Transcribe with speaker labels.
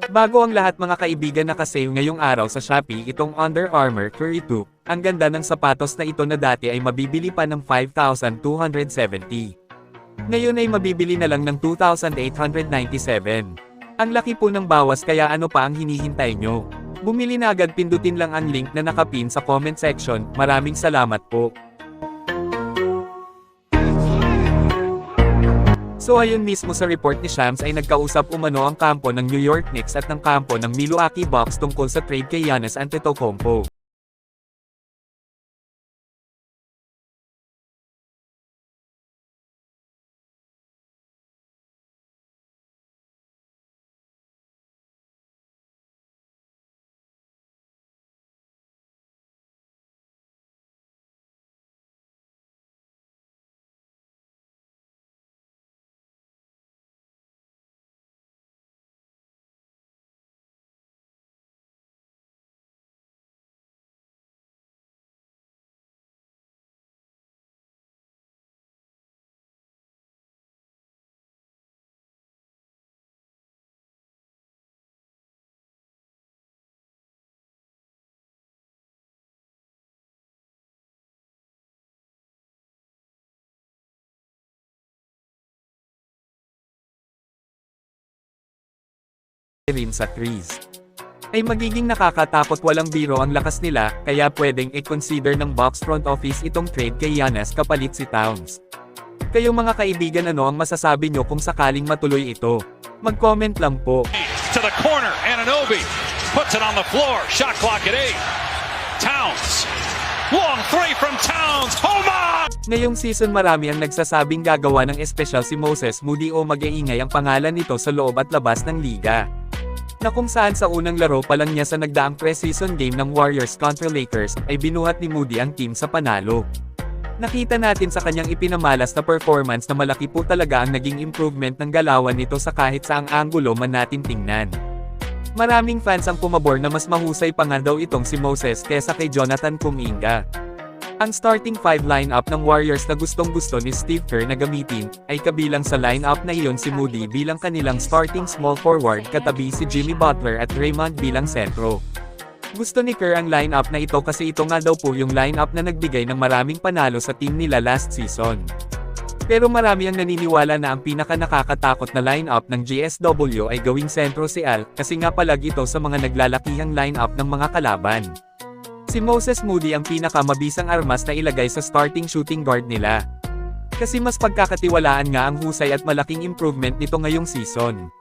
Speaker 1: Bago ang lahat mga kaibigan, naka-sale ngayong araw sa Shopee itong Under Armour Curry 2. Ang ganda ng sapatos na ito na dati ay mabibili pa ng 5,270. Ngayon ay mabibili na lang ng 2,897. Ang laki po ng bawas, kaya ano pa ang hinihintay nyo? Bumili na agad, pindutin lang ang link na nakapin sa comment section. Maraming salamat po. So ayun mismo, sa report ni Shams ay nagkausap umano ang kampo ng New York Knicks at ng kampo ng Milwaukee Bucks tungkol sa trade kay Giannis Antetokounmpo. Rin sa threes ay magiging nakakatakot, walang biro ang lakas nila, kaya pwedeng i-consider ng Bucks front office itong trade kay Giannis kapalit si Towns. Kayo mga kaibigan, ano ang masasabi nyo kung sakaling matuloy ito? Mag-comment lang po.
Speaker 2: To the corner, Anunoby puts it on the floor, shot clock at 8. Towns, long three from Towns, home on!
Speaker 1: Ngayong season marami ang nagsasabing gagawa ng espesyal si Moses Moody o mag-iingay ang pangalan nito sa loob at labas ng liga. Na kung saan sa unang laro pa lang niya sa nagdaang pre-season game ng Warriors kontra Lakers, ay binuhat ni Moody ang team sa panalo. Nakita natin sa kanyang ipinamalas na performance na malaki po talaga ang naging improvement ng galawan nito sa kahit saang anggulo man natin tingnan. Maraming fans ang pumabor na mas mahusay pa nga daw itong si Moses kesa kay Jonathan Kuminga. Ang starting 5 lineup ng Warriors na gustong-gusto ni Steve Kerr na gamitin, ay kabilang sa lineup na iyon si Moody bilang kanilang starting small forward, katabi si Jimmy Butler at Draymond bilang sentro. Gusto ni Kerr ang lineup na ito kasi ito nga daw po yung lineup na nagbigay ng maraming panalo sa team nila last season. Pero marami ang naniniwala na ang pinaka-nakakatakot na lineup ng GSW ay gawing sentro si Al, kasi nga palag ito sa mga naglalakihang lineup ng mga kalaban. Si Moses Moody ang pinaka-mabisang armas na ilagay sa starting shooting guard nila. Kasi mas pagkakatiwalaan nga ang husay at malaking improvement nito ngayong season.